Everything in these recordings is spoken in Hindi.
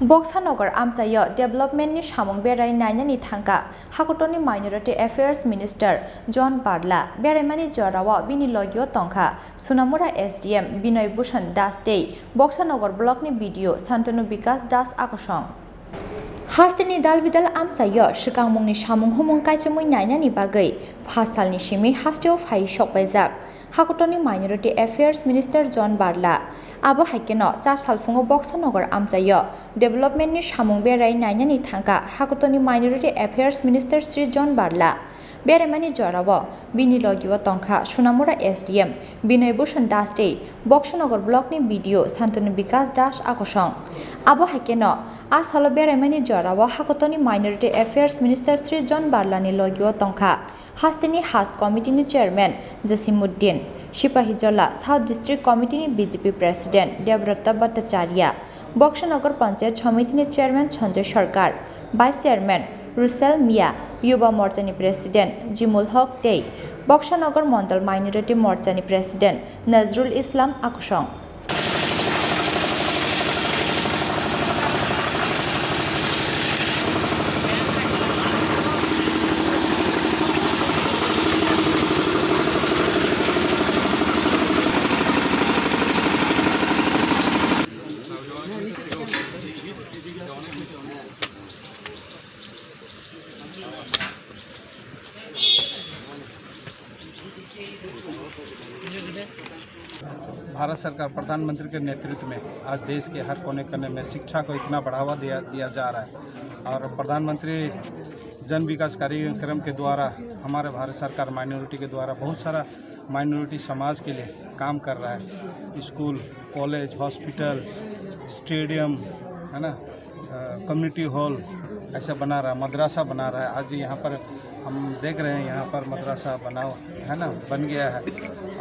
बक्सानगर आमचायो डेभलपमेन्टनि सामुं बेराय नायनायनि थांगा हाकुटनि माइनरिटी एफेयार्स मिनिस्टार जन बारला बेरायमानि जराव बिनि लगियो तंखा सुनामुरा एसडीएम बिनय भूषण दास दे बक्सानगर ब्लकनि बीडीओ शान्तनु विकास दास आकसं हास्तिनि दालबिदाल आमचायो सिगांमुंनि सामुं हुमुं काइचमुइ नायनायनि बागै फासालनि सिमि हास्तियाव फाइ सकबायजाक हाकुटनि माइनरिटी एफेयार्स मिनिस्टार जन बारला आबो हाइकेनो चा सालफुङो बक्सानगर आमचायो डेभलपमेन्टनि सामुं बेराय नायनायनि थांगा हाकुटनि minority affairs minister Shri John Barla बेरायमानि जराव बिनि लगियो तंखा सुनामुरा एसडीएम बिनय भूषण दास दे बक्सानगर ब्लकनि बीडीओ शान्तनु विकास दास आकसं आबो हाइकेनो आसालो बेरायमानि जराव हाकुटनि minority affairs minister Shri John बारलानि लगियो तंखा हास्तिनि हाज कमिटिनि chairman Jasimuddin Sepahijala south district कमिटिनि बीजेपी प्रेसिडेंट देवव्रत भट्टाचार्य बक्सानगर पंचायत समितिनि chairman Sanjay Sarkar vice chairman Russell मिया युवा मोर्चानि प्रेसिडेंट जिमुल हक दे बक्सानगर मंडल माइनरिटी मोर्चानि प्रेसिडेंट नजरुल इस्लाम आकुसं भारत सरकार प्रधानमंत्री के नेतृत्व में आज देश के हर कोने कोने में शिक्षा को इतना बढ़ावा दिया जा रहा है और प्रधानमंत्री जन विकास कार्यक्रम के द्वारा हमारे भारत सरकार माइनॉरिटी के द्वारा बहुत सारा माइनॉरिटी समाज के लिए काम कर रहा है। स्कूल, कॉलेज, हॉस्पिटल, स्टेडियम है ना, कम्युनिटी हॉल ऐसा बना रहा है, मदरसा बना रहा है। आज यहाँ पर हम देख रहे हैं यहाँ पर मदरसा बना है ना, बन गया है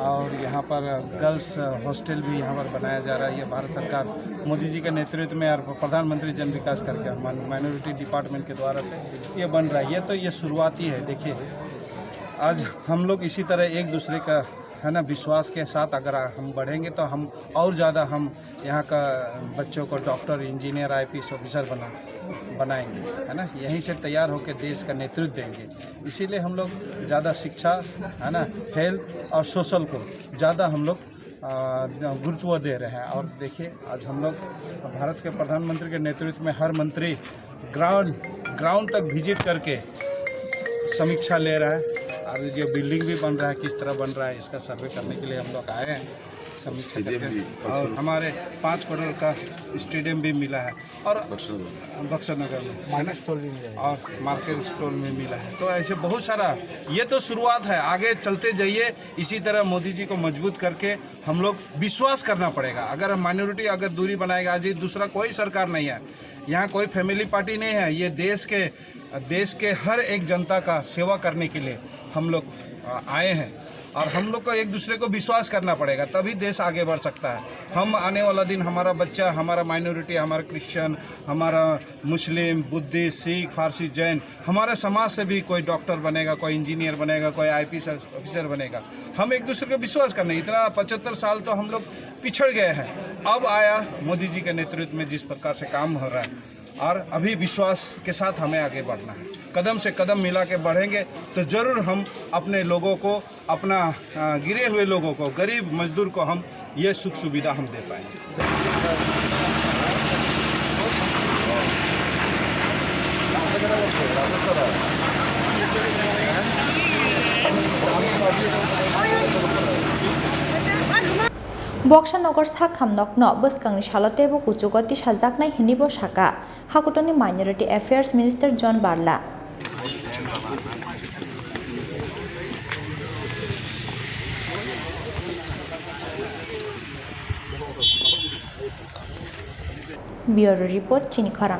और यहाँ पर गर्ल्स हॉस्टल भी यहाँ पर बनाया जा रहा है। ये भारत सरकार मोदी जी के नेतृत्व में और प्रधानमंत्री जन विकास करके माइनॉरिटी डिपार्टमेंट के द्वारा से ये बन रहा है। ये तो ये शुरुआती है। देखिए आज हम लोग इसी तरह एक दूसरे का है ना विश्वास के साथ अगर हम बढ़ेंगे तो हम और ज़्यादा हम यहाँ का बच्चों को डॉक्टर, इंजीनियर, आईपीएस ऑफिसर बनाएंगे है ना। यहीं से तैयार होकर देश का नेतृत्व देंगे। इसीलिए हम लोग ज़्यादा शिक्षा है ना, हेल्थ और सोशल को ज़्यादा हम लोग गुरुत्व दे रहे हैं। और देखिए आज हम लोग भारत के प्रधानमंत्री के नेतृत्व में हर मंत्री ग्राउंड तक विजिट करके समीक्षा ले रहा है और जो बिल्डिंग भी बन रहा है किस तरह बन रहा है इसका सर्वे करने के लिए हम लोग आए हैं समीक्षा करके। और हमारे 5 करोड़ का स्टेडियम भी मिला है और बक्सानगर में मार्केट स्टॉल भी मिला है और मार्केट स्टॉल में मिला है। तो ऐसे बहुत सारा, ये तो शुरुआत है, आगे चलते जाइए। इसी तरह मोदी जी को मजबूत करके हम लोग विश्वास करना पड़ेगा। अगर माइनॉरिटी अगर दूरी बनाएगा, आज दूसरा कोई सरकार नहीं है, यहाँ कोई फैमिली पार्टी नहीं है। ये देश के हर एक जनता का सेवा करने के लिए हम लोग आए हैं और हम लोग को एक दूसरे को विश्वास करना पड़ेगा, तभी देश आगे बढ़ सकता है। हम आने वाला दिन हमारा बच्चा, हमारा माइनॉरिटी, हमारा क्रिश्चियन, हमारा मुस्लिम, बुद्धिस्ट, सिख, फारसी, जैन, हमारे समाज से भी कोई डॉक्टर बनेगा, कोई इंजीनियर बनेगा, कोई आईपीएस ऑफिसर बनेगा। हम एक दूसरे को विश्वास करना। इतना 75 साल तो हम लोग पिछड़ गए हैं। अब आया मोदी जी के नेतृत्व में जिस प्रकार से काम हो रहा है और अभी विश्वास के साथ हमें आगे बढ़ना है। कदम से कदम मिला के बढ़ेंगे तो ज़रूर हम अपने लोगों को, अपना गिरे हुए लोगों को, गरीब मजदूर को हम ये सुख सुविधा हम दे पाएंगे। बक्सानगर साखामनकनो बसकांनि सालतेबो कुचुगति साजाकनाय हिनिबो साका हाकुटनि माइनरिटी एफेयार्स मिनिस्टार जन बारला ब्यूरो रिपोर्ट चिनी खरां।